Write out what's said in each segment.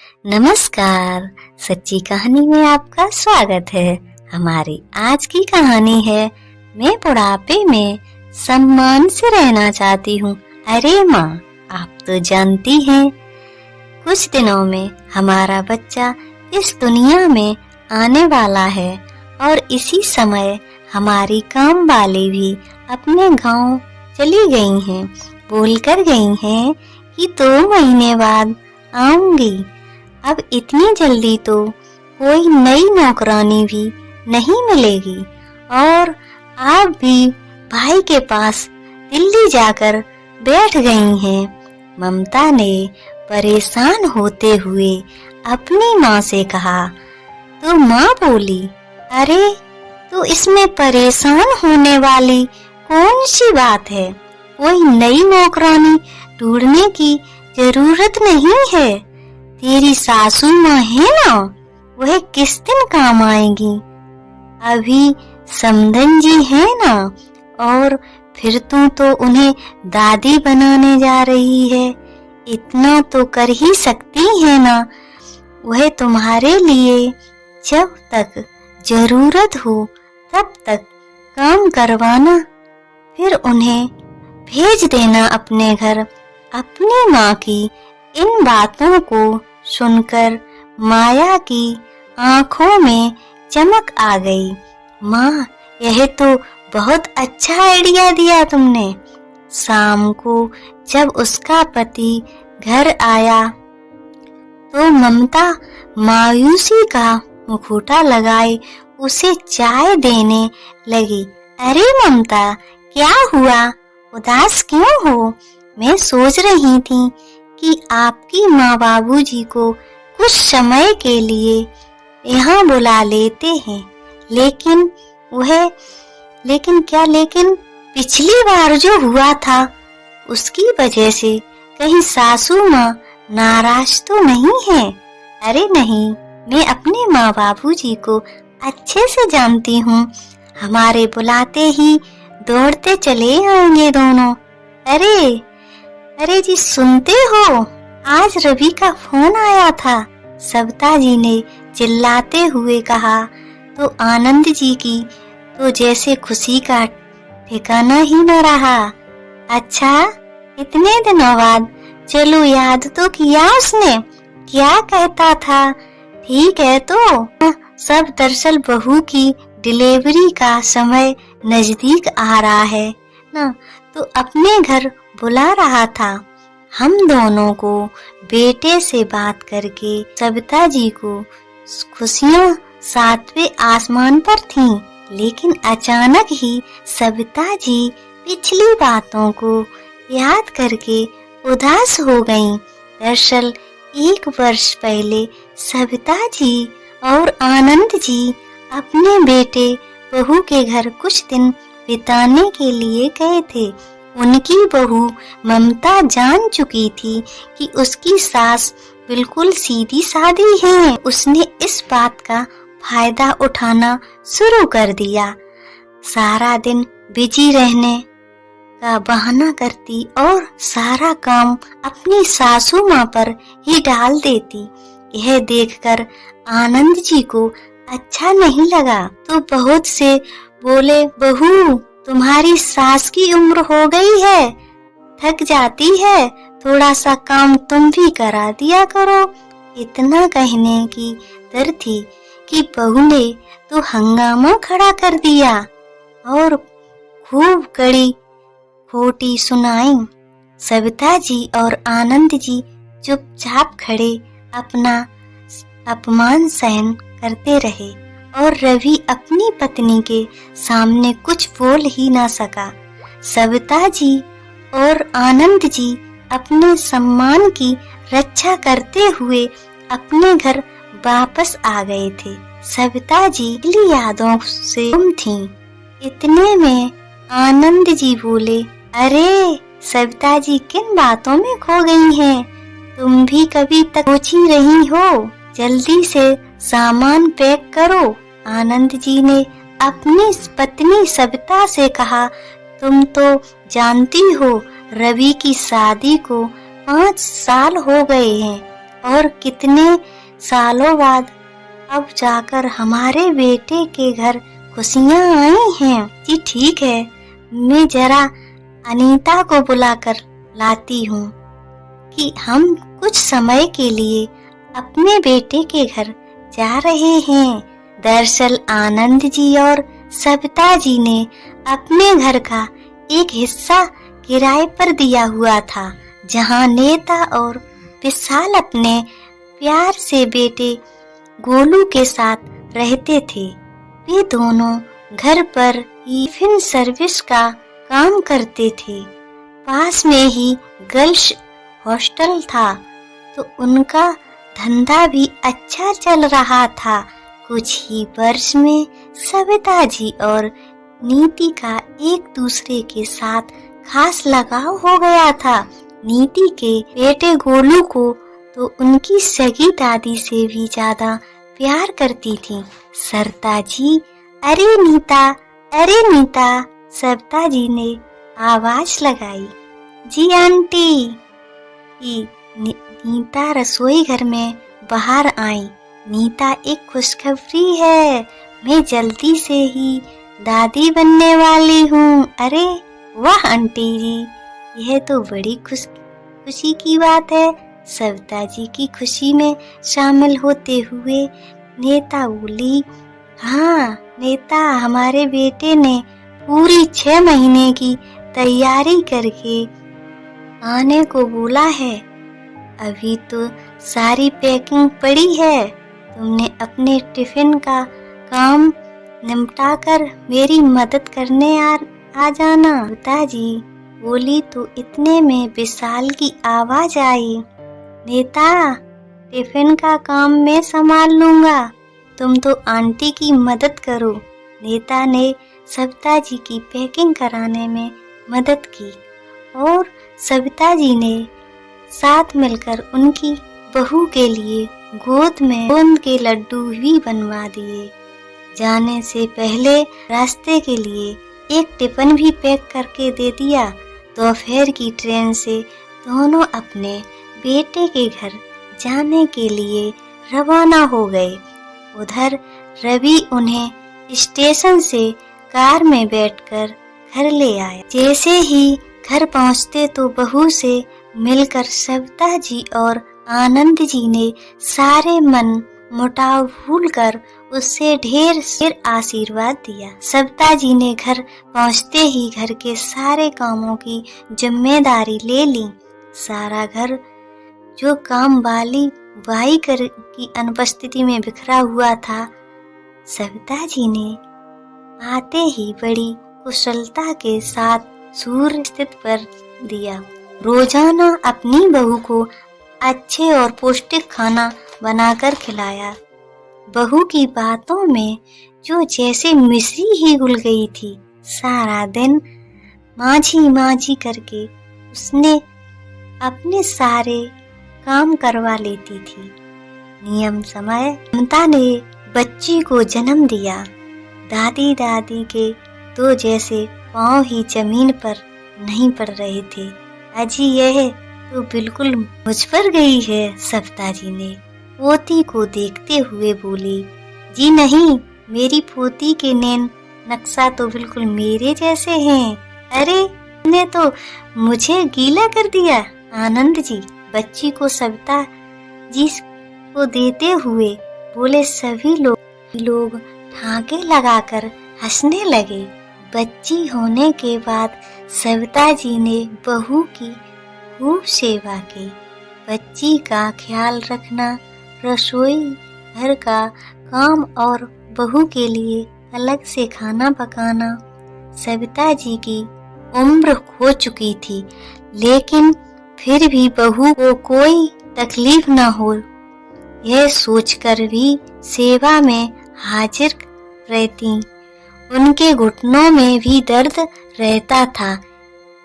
नमस्कार। सच्ची कहानी में आपका स्वागत है। हमारी आज की कहानी है मैं बुढ़ापे में सम्मान से रहना चाहती हूँ। अरे माँ, आप तो जानती हैं कुछ दिनों में हमारा बच्चा इस दुनिया में आने वाला है और इसी समय हमारी काम वाली भी अपने गांव चली गई हैं। बोलकर गई हैं कि 2 महीने बाद आऊंगी। अब इतनी जल्दी तो कोई नई नौकरानी भी नहीं मिलेगी और आप भी भाई के पास दिल्ली जाकर बैठ गई हैं। ममता ने परेशान होते हुए अपनी माँ से कहा तो माँ बोली, अरे तो इसमें परेशान होने वाली कौन सी बात है? कोई नई नौकरानी ढूंढने की जरूरत नहीं है। तेरी सासू माँ है ना, वह किस दिन काम आएगी। अभी समधन जी है ना, और फिर तू तो उन्हें दादी बनाने जा रही है। इतना तो कर ही सकती है ना। वह तुम्हारे लिए जब तक जरूरत हो तब तक काम करवाना, फिर उन्हें भेज देना अपने घर। अपनी माँ की इन बातों को सुनकर माया की आंखों में चमक आ गई। माँ, यह तो बहुत अच्छा आइडिया दिया तुमने। शाम को जब उसका पति घर आया तो ममता मायूसी का मुखौटा लगाए उसे चाय देने लगी। अरे ममता, क्या हुआ? उदास क्यों हो? मैं सोच रही थी कि आपकी माँ बाबूजी को कुछ समय के लिए यहाँ बुला लेते हैं, लेकिन पिछली बार जो हुआ था उसकी वजह से कहीं सासू माँ नाराज तो नहीं है? अरे नहीं, मैं अपने माँ बाबूजी को अच्छे से जानती हूँ। हमारे बुलाते ही दौड़ते चले आएंगे दोनों। अरे जी, सुनते हो? आज रवि का फोन आया था। सविता जी ने चिल्लाते हुए कहा तो आनंद जी की तो जैसे खुशी का ठिकाना ही न रहा। अच्छा, इतने दिनों बाद, चलो याद तो किया उसने। क्या कहता था? ठीक है तो सब दरअसल बहू की डिलीवरी का समय नजदीक आ रहा है ना, तो अपने घर बुला रहा था। हम दोनों को बेटे से बात करके सविता जी को खुशियाँ 7वें आसमान पर थीं, लेकिन अचानक ही सविता जी पिछली बातों को याद करके उदास हो गईं। दरअसल 1 वर्ष पहले सविता जी और आनंद जी अपने बेटे बहू के घर कुछ दिन बिताने के लिए गए थे। उनकी बहू ममता जान चुकी थी कि उसकी सास बिल्कुल सीधी सादी है। उसने इस बात का फायदा उठाना शुरू कर दिया। सारा दिन बिजी रहने का बहाना करती और सारा काम अपनी सासू माँ पर ही डाल देती। यह देखकर आनंद जी को अच्छा नहीं लगा तो बहुत से बोले, बहू, तुम्हारी सास की उम्र हो गई है, थक जाती है, थोड़ा सा काम तुम भी करा दिया करो। इतना कहने की दर थी कि बहू ने तो हंगामा खड़ा कर दिया और खूब कड़ी खोटी सुनाई। सविता जी और आनंद जी चुपचाप खड़े अपना अपमान सहन करते रहे और रवि अपनी पत्नी के सामने कुछ बोल ही ना सका। सविता जी और आनंद जी अपने सम्मान की रक्षा करते हुए अपने घर वापस आ गए थे। सविता जी पिछली यादों से गुम थीं। इतने में आनंद जी बोले, अरे सविता जी, किन बातों में खो गई हैं? तुम भी कभी तक सोची रही हो? जल्दी से सामान पैक करो। आनंद जी ने अपनी पत्नी सविता से कहा, तुम तो जानती हो रवि की शादी को 5 साल हो गए हैं। और कितने सालों बाद अब जाकर हमारे बेटे के घर खुशियाँ आई हैं। जी ठीक है, मैं जरा अनीता को बुलाकर लाती हूँ कि हम कुछ समय के लिए अपने बेटे के घर जा रहे हैं। दरअसल आनंद जी और सविता जी ने अपने घर का एक हिस्सा किराए पर दिया हुआ था, जहाँ नेता और विशाल अपने प्यार से बेटे गोलू के साथ रहते थे। वे दोनों घर पर ही टिफिन सर्विस का काम करते थे। पास में ही गर्ल्स हॉस्टल था, तो उनका धंधा भी अच्छा चल रहा था। कुछ ही वर्ष में सविता जी और नीति का एक दूसरे के साथ खास लगाव हो गया था। नीति के बेटे गोलू को तो उनकी सगी दादी से भी ज्यादा प्यार करती थी। सरता जी, अरे नीता, सविता जी ने आवाज लगाई। जी आंटी। नीता रसोई घर में बाहर आई। नीता, एक खुशखबरी है, मैं जल्दी से ही दादी बनने वाली हूँ। अरे वाह आंटी जी, यह तो बड़ी खुशी की बात है। सविता जी की खुशी में शामिल होते हुए नेता बोली, हाँ नेता, हमारे बेटे ने पूरी 6 महीने की तैयारी करके आने को बोला है। अभी तो सारी पैकिंग पड़ी है, तुमने अपने टिफिन का काम निपटाकर मेरी मदद करने आ जाना। पिताजी बोली तो इतने में विशाल की आवाज आई, नेता, टिफिन का काम मैं संभाल लूंगा, तुम तो आंटी की मदद करो। नेता ने सविता जी की पैकिंग कराने में मदद की और सविता जी ने साथ मिलकर उनकी बहू के लिए गोद में गोंद के लड्डू भी बनवा दिए। जाने से पहले रास्ते के लिए एक टिफिन भी पैक करके दे दिया। दोपहर की ट्रेन से दोनों अपने बेटे के घर जाने के लिए रवाना हो गए। उधर रवि उन्हें स्टेशन से कार में बैठकर घर ले आया। जैसे ही घर पहुंचते तो बहू से मिलकर सविता जी और आनंद जी ने सारे मन मुटाव भूलकर उससे ढेर आशीर्वाद दिया। सविता जी ने घर पहुंचते ही घर के सारे कामों की जिम्मेदारी ले ली। सारा घर जो काम वाली बाई की अनुपस्थिति में बिखरा हुआ था, सविता जी ने आते ही बड़ी कुशलता के साथ सूर्य स्थित पर दिया। रोजाना अपनी बहू को अच्छे और पौष्टिक खाना बनाकर खिलाया। बहू की बातों में जो जैसे मिश्री ही घुल गई थी। सारा दिन माझी करके उसने अपने सारे काम करवा लेती थी। नियम समय ममता ने बच्ची को जन्म दिया। दादी के तो जैसे पांव ही जमीन पर नहीं पड़ रहे थे। अजी यह तो बिल्कुल मुझ पर गई है, सविता जी ने पोती को देखते हुए बोली। जी नहीं, मेरी पोती के नैन नक्शा तो बिल्कुल मेरे जैसे हैं। अरे ने तो मुझे गीला कर दिया। आनंद जी बच्ची को सविता जी को देते हुए बोले। सभी लोग ठाके लगाकर हंसने लगे। बच्ची होने के बाद सविता जी ने बहू की खूब सेवा की। बच्ची का ख्याल रखना, रसोई घर का काम और बहू के लिए अलग से खाना पकाना। सविता जी की उम्र हो चुकी थी, लेकिन फिर भी बहू को कोई तकलीफ न हो, यह सोचकर भी सेवा में हाजिर रहती। उनके घुटनों में भी दर्द रहता था।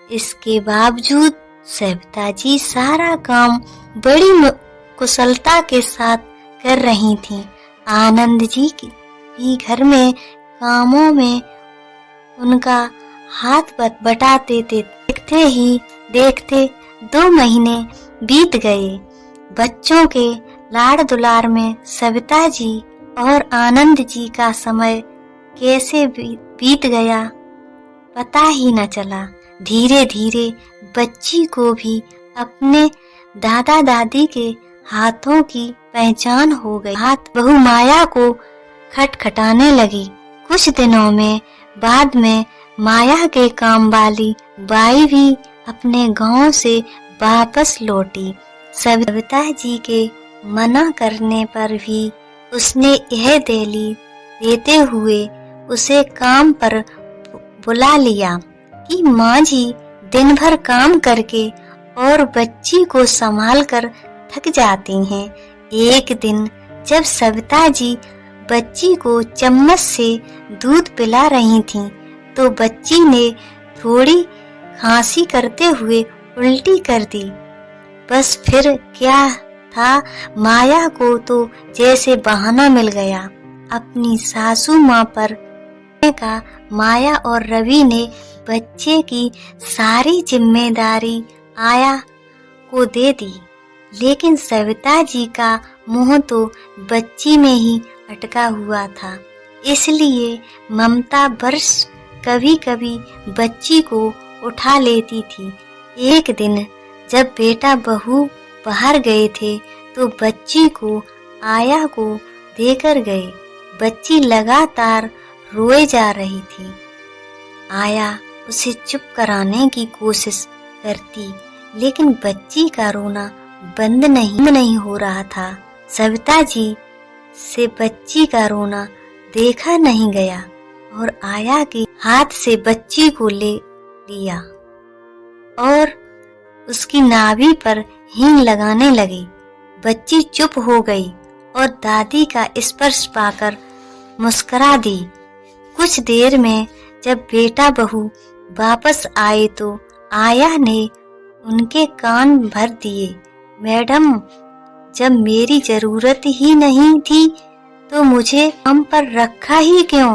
इसके बावजूद सविता जी सारा काम बड़ी कुशलता के साथ कर रही थीं। आनंद जी भी घर में कामों में उनका हाथ बटाते थे। देखते ही देखते 2 महीने बीत गए। बच्चों के लाड़ दुलार में सविता जी और आनंद जी का समय कैसे बीत गया पता ही न चला। धीरे धीरे बच्ची को भी अपने दादा दादी के हाथों की पहचान हो गई। हाथ बहू माया को खटखटाने लगी। कुछ दिनों में बाद में माया के काम वाली बाई भी अपने गांव से वापस लौटी। सविता जी के मना करने पर भी उसने यह दहली देते हुए उसे काम पर बुला लिया कि माँ जी दिन भर काम करके और बच्ची को संभाल कर थक जाती हैं। एक दिन जब सविता जी बच्ची को चम्मच से दूध पिला रही थीं, तो बच्ची ने थोड़ी खांसी करते हुए उल्टी कर दी। बस फिर क्या था, माया को तो जैसे बहाना मिल गया अपनी सासू माँ पर का। माया और रवि ने बच्चे की सारी जिम्मेदारी आया को दे दी, लेकिन सविता जी का मुंह तो बच्ची में ही अटका हुआ था। इसलिए ममता बरस कभी कभी बच्ची को उठा लेती थी। एक दिन जब बेटा बहू बाहर गए थे तो बच्ची को आया को देकर गए। बच्ची लगातार रोए जा रही थी। आया उसे चुप कराने की कोशिश करती, लेकिन बच्ची का रोना बंद नहीं हो रहा था। सविता जी से बच्ची का रोना देखा नहीं गया और आया के हाथ से बच्ची को ले लिया और उसकी नाभि पर हींग लगाने लगी। बच्ची चुप हो गई और दादी का स्पर्श पाकर मुस्कुरा दी। कुछ देर में जब बेटा बहू वापस आए तो आया ने उनके कान भर दिए। मैडम, जब मेरी जरूरत ही नहीं थी तो मुझे काम पर रखा ही क्यों?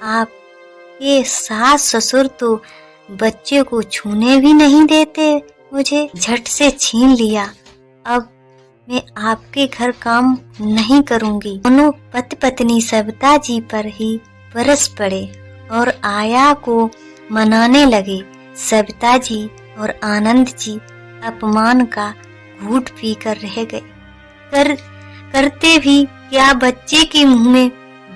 आपके सास ससुर तो बच्चे को छूने भी नहीं देते। मुझे झट से छीन लिया। अब मैं आपके घर काम नहीं करूंगी। दोनों पति पत्नी सविता जी पर ही बरस पड़े और आया को मनाने लगे। सविता जी और आनंद जी अपमान का घूंट पीकर रह गए। करते भी क्या, बच्चे के मुंह में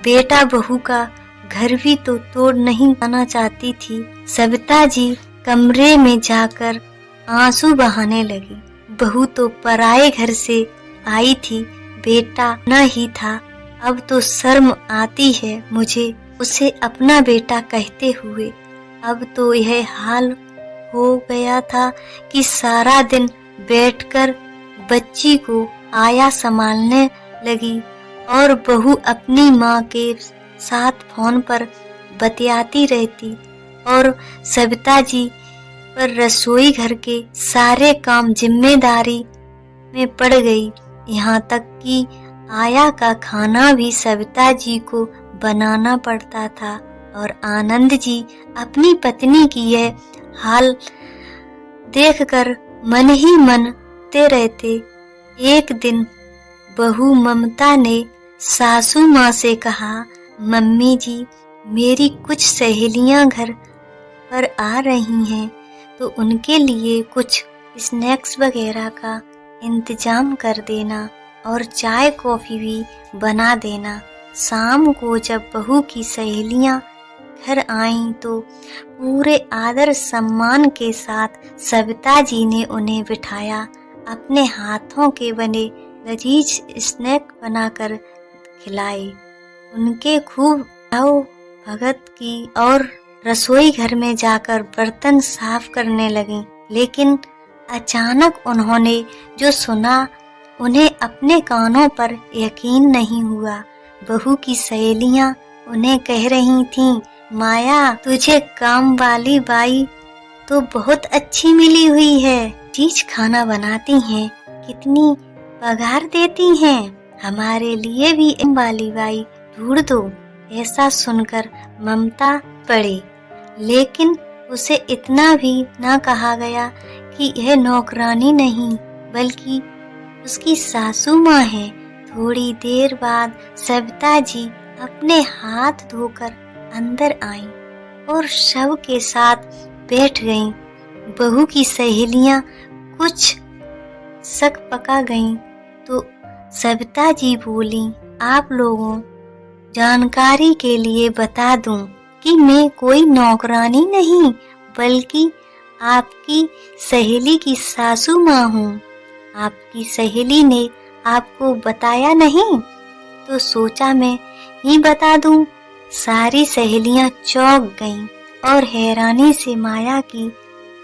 बेटा बहू का घर भी तो तोड़ नहीं आना चाहती थी। सविता जी कमरे में जाकर आंसू बहाने लगी। बहू तो पराए घर से आई थी, बेटा न ही था। अब तो शर्म आती है मुझे उसे अपना बेटा कहते हुए। अब तो यह हाल हो गया था कि सारा दिन बैठकर बच्ची को आया संभालने लगी और बहू अपनी माँ के साथ फोन पर बतियाती रहती और सविता जी पर रसोई घर के सारे काम जिम्मेदारी में पड़ गई। यहाँ तक कि आया का खाना भी सविता जी को बनाना पड़ता था और आनंद जी अपनी पत्नी की यह हाल देखकर मन ही मन ते रहते। एक दिन बहू ममता ने सासू माँ से कहा, मम्मी जी, मेरी कुछ सहेलियां घर पर आ रही हैं तो उनके लिए कुछ स्नैक्स वगैरह का इंतजाम कर देना और चाय कॉफी भी बना देना। शाम को जब बहू की सहेलियां घर आईं तो पूरे आदर सम्मान के साथ सविता जी ने उन्हें बिठाया। अपने हाथों के बने लजीज स्नैक बनाकर खिलाए। उनके खूब आओ भगत की और रसोई घर में जाकर बर्तन साफ करने लगी। लेकिन अचानक उन्होंने जो सुना उन्हें अपने कानों पर यकीन नहीं हुआ। बहू की सहेलियां उन्हें कह रही थीं, माया, तुझे काम वाली बाई तो बहुत अच्छी मिली हुई है। चीज खाना बनाती हैं, कितनी पगार देती हैं। हमारे लिए भी काम वाली बाई ढूंढ दो। ऐसा सुनकर ममता पड़ी, लेकिन उसे इतना भी ना कहा गया कि यह नौकरानी नहीं बल्कि उसकी सासू माँ है। थोड़ी देर बाद सविता जी अपने हाथ धोकर अंदर आईं और शव के साथ बैठ गईं। बहू की सहेलियां कुछ शक पका गईं तो सविता जी बोली, आप लोगों जानकारी के लिए बता दूं कि मैं कोई नौकरानी नहीं बल्कि आपकी सहेली की सासू माँ हूँ। आपकी सहेली ने आपको बताया नहीं तो सोचा मैं ही बता दूं। सारी सहेलियां चौंक गईं और हैरानी से माया की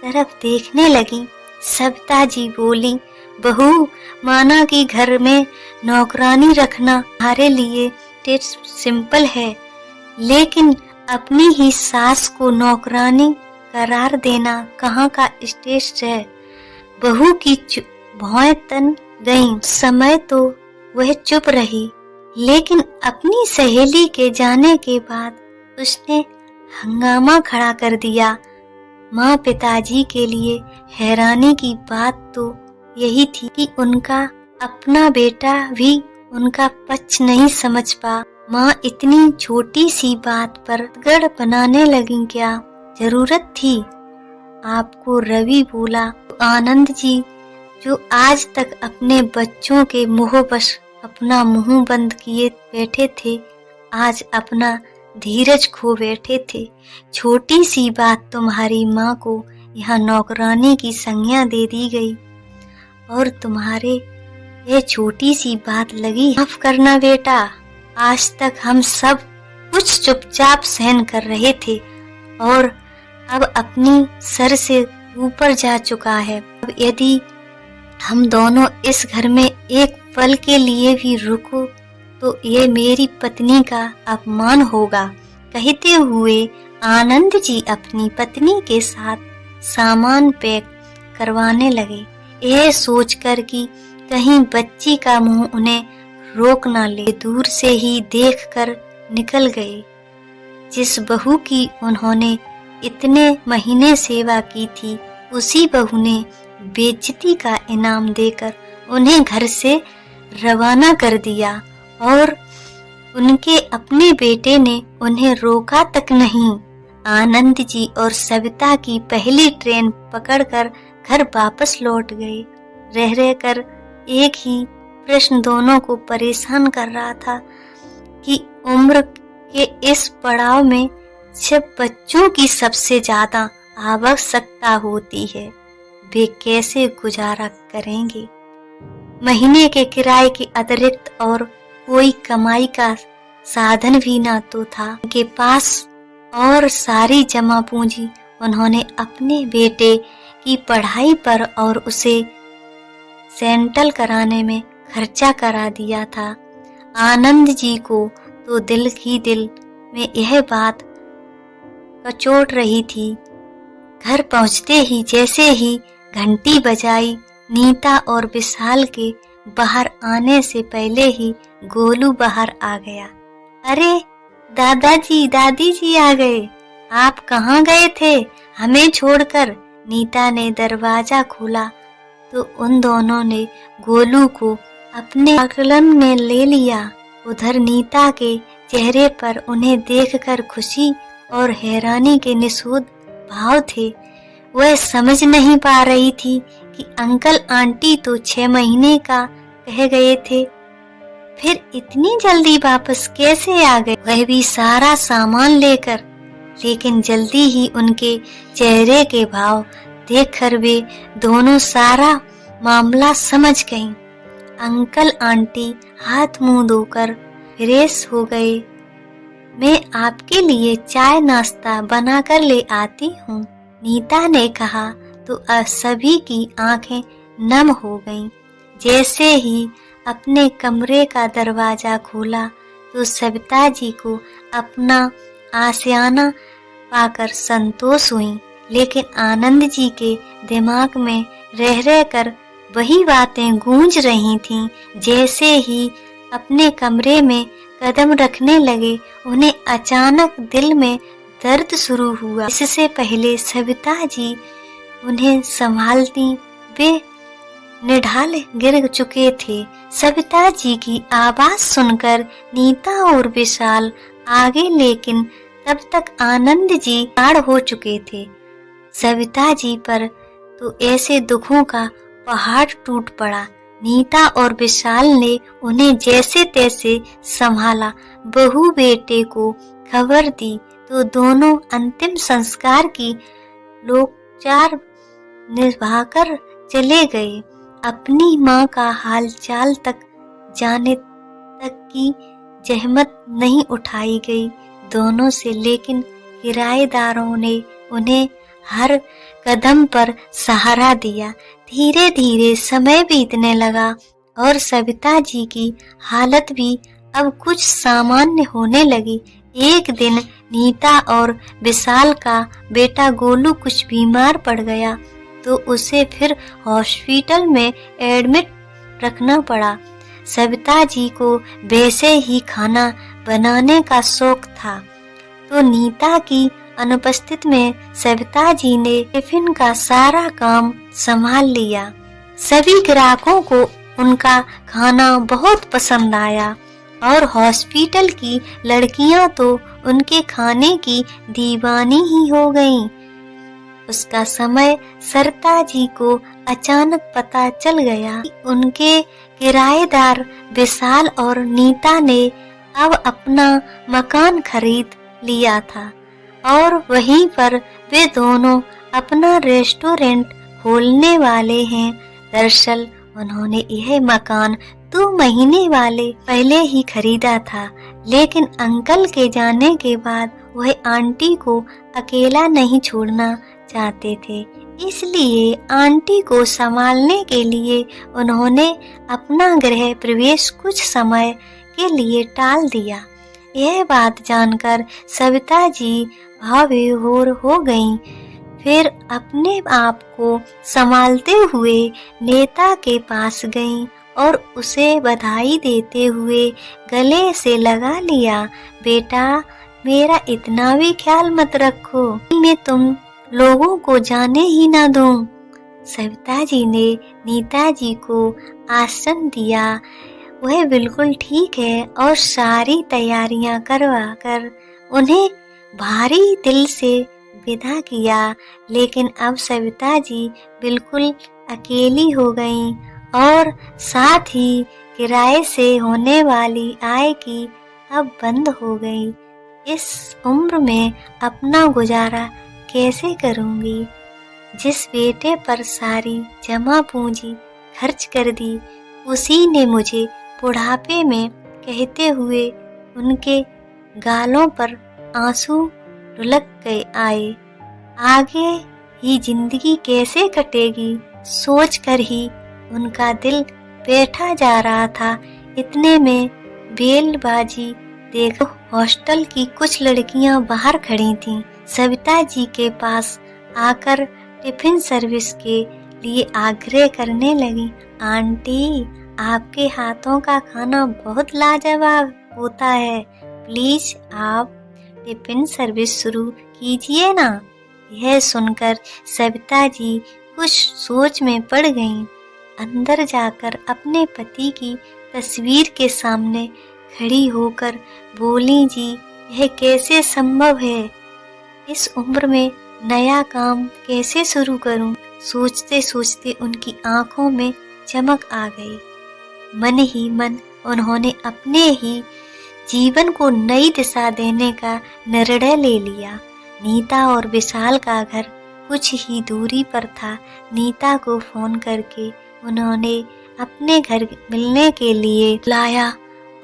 तरफ देखने लगीं। सविता जी बोली, बहू, माना कि घर में नौकरानी रखना हमारे लिए सिंपल है, लेकिन अपनी ही सास को नौकरानी करार देना कहाँ का स्टेज है। बहू की भौएं तन गईं। समय तो वह चुप रही, लेकिन अपनी सहेली के जाने के बाद उसने हंगामा खड़ा कर दिया। माँ पिताजी के लिए हैरानी की बात तो यही थी कि उनका अपना बेटा भी उनका पक्ष नहीं समझ पा। माँ इतनी छोटी सी बात पर गड़ बनाने लगी, क्या जरूरत थी? आपको रवि बोला। आनंद जी जो आज तक अपने बच्चों के मोहवश अपना मुंह बंद किए बैठे थे, आज अपना धीरज खो बैठे थे। छोटी सी बात तुम्हारी माँ को यहाँ नौकरानी की संज्ञा दे दी गई और तुम्हारे ये छोटी सी बात लगी। माफ करना बेटा, आज तक हम सब कुछ चुपचाप सहन कर रहे थे और अब अपनी सर से ऊपर जा चुका है। अब यदि हम दोनों इस घर में एक पल के लिए भी रुको तो ये मेरी पत्नी का अपमान होगा। कहते हुए आनंद जी अपनी पत्नी के साथ सामान पैक करवाने लगे, यह सोचकर कि कहीं बच्ची का मुंह उन्हें रोक ना ले। दूर से ही देखकर निकल गए। जिस बहू की उन्होंने इतने महीने सेवा की थी, उसी बहू ने बेइज्जती का इनाम देकर उन्हें घर से रवाना कर दिया और उनके अपने बेटे ने उन्हें रोका तक नहीं। आनंद जी और सविता की पहली ट्रेन पकड़कर घर वापस लौट गए। रह रहकर एक ही प्रश्न दोनों को परेशान कर रहा था कि उम्र के इस पड़ाव में जब बच्चों की सबसे ज्यादा आवश्यकता होती है, वे कैसे गुजारा करेंगे। महीने के किराए के अतिरिक्त और कोई कमाई का साधन भी ना तो था उनके पास और सारी जमा पूंजी उन्होंने अपने बेटे की पढ़ाई पर और उसे सेंटल कराने में खर्चा करा दिया था। आनंद जी को तो दिल ही दिल में यह बात कचोट रही थी। घर पहुंचते ही जैसे ही घंटी बजाई, नीता और विशाल के बाहर आने से पहले ही गोलू बाहर आ गया। अरे दादाजी, दादी जी आ गए। आप कहाँ गए थे हमें छोड़कर? नीता ने दरवाजा खोला तो उन दोनों ने गोलू को अपने आकलन में ले लिया। उधर नीता के चेहरे पर उन्हें देखकर खुशी और हैरानी के निषेध भाव थे। वह समझ नहीं पा रही थी कि अंकल आंटी तो 6 महीने का कह गए थे, फिर इतनी जल्दी वापस कैसे आ गए, वह भी सारा सामान लेकर। लेकिन जल्दी ही उनके चेहरे के भाव देखकर वे दोनों सारा मामला समझ गईं। अंकल आंटी हाथ मुंह धोकर फ्रेश हो गए। मैं आपके लिए चाय नाश्ता बनाकर ले आती हूँ, नीता ने कहा तो सभी की आंखें नम हो गईं। जैसे ही अपने कमरे का दरवाजा खोला तो सविता जी को अपना आशियाना पाकर संतोष हुई, लेकिन आनंद जी के दिमाग में रह रहकर वही बातें गूंज रही थीं। जैसे ही अपने कमरे में कदम रखने लगे, उन्हें अचानक दिल में दर्द शुरू हुआ। इससे पहले सविता जी उन्हें संभालती, वे निढाल गिर चुके थे। सविता जी की आवाज सुनकर नीता और विशाल आगे, लेकिन तब तक आनंद जी पार हो चुके थे। सविता जी पर तो ऐसे दुखों का पहाड़ टूट पड़ा। नीता और विशाल ने उन्हें जैसे तैसे संभाला। बहू बेटे को खबर दी तो दोनों अंतिम संस्कार की लोकचार निभाकर चले गए। अपनी माँ का हाल चाल तक जाने तक की जहमत नहीं उठाई गई दोनों से, लेकिन किराएदारों ने उन्हें हर कदम पर सहारा दिया। धीरे धीरे समय बीतने लगा और सविता जी की हालत भी अब कुछ सामान्य होने लगी। एक दिन नीता और विशाल का बेटा गोलू कुछ बीमार पड़ गया तो उसे फिर हॉस्पिटल में एडमिट रखना पड़ा। सविता जी को वैसे ही खाना बनाने का शौक था तो नीता की अनुपस्थित में सविता जी ने टिफिन का सारा काम संभाल लिया। सभी ग्राहकों को उनका खाना बहुत पसंद आया और हॉस्पिटल की लड़कियां तो उनके खाने की दीवानी ही हो गईं। उसका समय सरता जी को अचानक पता चल गया कि उनके किराएदार विशाल और नीता ने अब अपना मकान खरीद लिया था और वहीं पर वे दोनों अपना रेस्टोरेंट खोलने वाले हैं। दरअसल उन्होंने यह मकान 2 महीने वाले पहले ही खरीदा था, लेकिन अंकल के जाने के बाद वह आंटी को अकेला नहीं छोड़ना चाहते थे, इसलिए आंटी को संभालने के लिए उन्होंने अपना गृह प्रवेश कुछ समय के लिए टाल दिया। यह बात जानकर सविता जी भावविभोर हो गईं। फिर अपने आप को संभालते हुए नेता के पास गईं और उसे बधाई देते हुए गले से लगा लिया। बेटा, मेरा इतना भी ख्याल मत रखो, मैं तुम लोगों को जाने ही ना दूं। सविता जी ने नीता जी को आश्वासन दिया वह बिल्कुल ठीक है और सारी तैयारियां करवा कर उन्हें भारी दिल से विदा किया। लेकिन अब सविता जी बिल्कुल अकेली हो गईं और साथ ही किराए से होने वाली आय की अब बंद हो गई। इस उम्र में अपना गुजारा कैसे करूंगी? जिस बेटे पर सारी जमा पूंजी खर्च कर दी, उसी ने मुझे बुढ़ापे में कहते हुए उनके गालों पर आंसू रुलक गए आए। आगे ही जिंदगी कैसे कटेगी सोचकर ही उनका दिल बैठा जा रहा था। इतने में बेलबाजी देखो हॉस्टल की कुछ लड़कियां बाहर खड़ी थीं। सविता जी के पास आकर टिफिन सर्विस के लिए आग्रह करने लगी। आंटी, आपके हाथों का खाना बहुत लाजवाब होता है, प्लीज आप टिफिन सर्विस शुरू कीजिए ना। यह सुनकर सविता जी कुछ सोच में पड़ गईं। अंदर जाकर अपने पति की तस्वीर के सामने खड़ी होकर बोली, जी यह कैसे संभव है? इस उम्र में नया काम कैसे शुरू करूं? सोचते सोचते उनकी आंखों में चमक आ गई। मन ही मन उन्होंने अपने ही जीवन को नई दिशा देने का निर्णय ले लिया। नीता और विशाल का घर कुछ ही दूरी पर था। नीता को फोन करके उन्होंने अपने घर मिलने के लिए लाया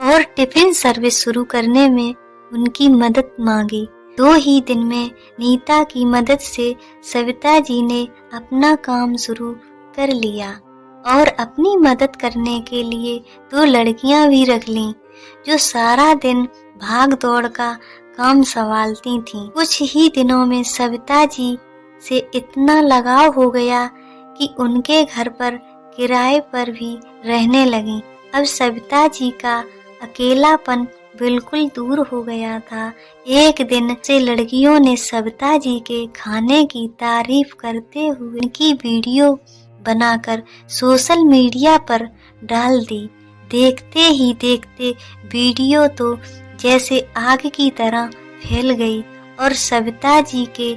और टिफिन सर्विस शुरू करने में उनकी मदद मांगी। 2 ही दिन में नीता की मदद से सविता जी ने अपना काम शुरू कर लिया और अपनी मदद करने के लिए 2 लड़कियां भी रख लीं, जो सारा दिन भाग दौड़ का काम संभालती थीं। कुछ ही दिनों में सविता जी से इतना लगाव हो गया कि उनके घर पर किराए पर भी रहने लगी। अब सविता जी का अकेलापन बिल्कुल दूर हो गया था। एक दिन से लड़कियों ने सविता जी के खाने की तारीफ करते हुए उनकी वीडियो बनाकर सोशल मीडिया पर डाल दी। देखते ही देखते वीडियो तो जैसे आग की तरह फैल गई और सविता जी के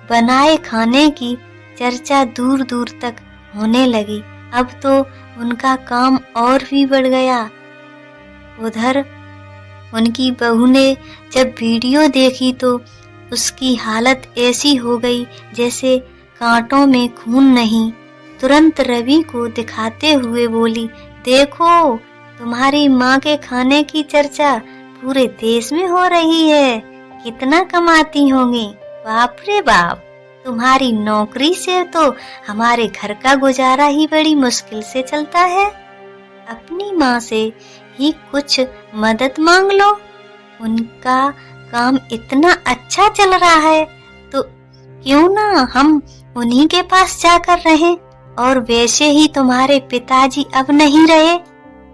बनाए खाने की चर्चा दूर दूर तक होने लगी। अब तो उनका काम और भी बढ़ गया। उधर उनकी बहू ने जब वीडियो देखी तो उसकी हालत ऐसी हो गई जैसे कांटों में खून नहीं। तुरंत रवि को दिखाते हुए बोली, देखो तुम्हारी माँ के खाने की चर्चा पूरे देश में हो रही है, कितना कमाती होंगी। बाप रे बाप, तुम्हारी नौकरी से तो हमारे घर का गुजारा ही बड़ी मुश्किल से चलता है। अपनी माँ से ही कुछ मदद मांग लो। उनका काम इतना अच्छा चल रहा है तो क्यों ना हम उन्हीं के पास जाकर रहें। और वैसे ही तुम्हारे पिताजी अब नहीं रहे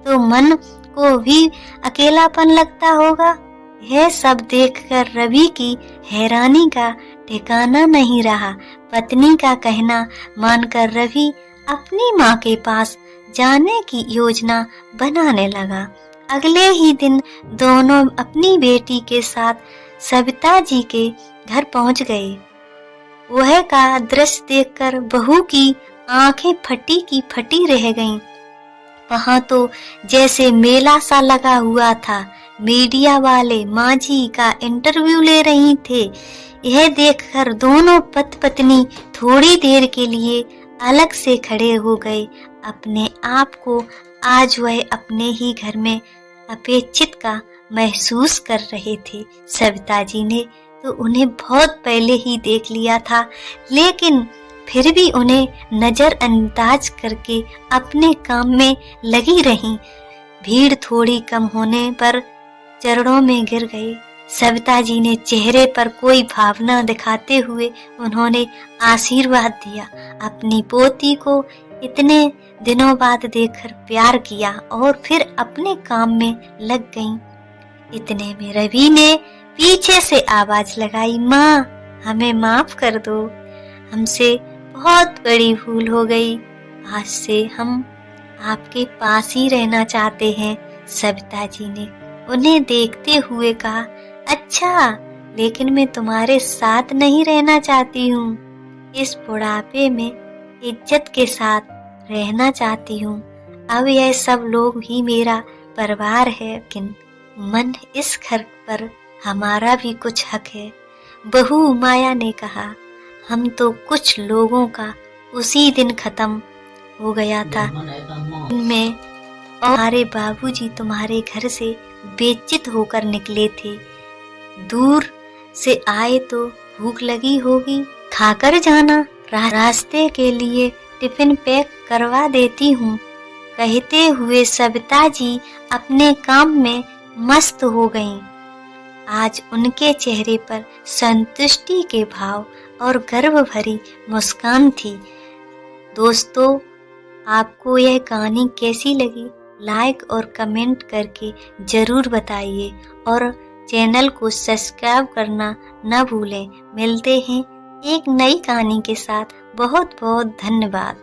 तो मन को भी अकेलापन लगता होगा। यह सब देखकर रवि की हैरानी का ठिकाना नहीं रहा। पत्नी का कहना मानकर रवि अपनी माँ के पास जाने की योजना बनाने लगा। अगले ही दिन दोनों अपनी बेटी के साथ सविता जी के घर पहुंच गए। वह का दृश्य देखकर बहू की आंखें फटी की फटी रह गईं। वहां तो जैसे मेला सा लगा हुआ था। मीडिया वाले माँ जी का इंटरव्यू ले रही थे। यह देखकर दोनों पति पत्नी थोड़ी देर के लिए अलग से खड़े हो गए। अपने आप को आज वह अपने ही घर में अपेक्षित का महसूस कर रहे थे। सविता जी ने तो उन्हें बहुत पहले ही देख लिया था, लेकिन फिर भी उन्हें नजरअंदाज करके अपने काम में लगी रहीं। भीड़ थोड़ी कम होने पर चरणों में गिर गए। सविता जी ने चेहरे पर कोई भावना दिखाते हुए उन्होंने आशीर्वाद दिया। अपनी पोती को इतने दिनों बाद देखकर प्यार किया और फिर अपने काम में लग गईं। इतने में रवि ने पीछे से आवाज लगाई, माँ हमें माफ कर दो, हमसे बहुत बड़ी भूल हो गई। आज से हम आपके पास ही रहना चाहते हैं। सविता जी ने उन्हें देखते हुए कहा, अच्छा, लेकिन मैं तुम्हारे साथ नहीं रहना चाहती हूँ। इस बुढ़ापे में इज्जत के साथ रहना चाहती हूँ। अब यह सब लोग ही मेरा परिवार है, लेकिन मन इस घर पर हमारा भी कुछ हक है। बहू माया ने कहा, हम तो कुछ लोगों का उसी दिन खत्म हो गया था। में और हमारे बाबूजी तुम्हारे घर से बेइज्जत होकर निकले थे। दूर से आए तो भूख लगी होगी, खाकर जाना, रास्ते के लिए टिफिन पैक करवा देती हूँ। कहते हुए सविता जी अपने काम में मस्त हो गईं। आज उनके चेहरे पर संतुष्टि के भाव और गर्व भरी मुस्कान थी। दोस्तों, आपको यह कहानी कैसी लगी? लाइक और कमेंट करके जरूर बताइए और चैनल को सब्सक्राइब करना न भूलें। मिलते हैं एक नई कहानी के साथ। बहुत बहुत धन्यवाद।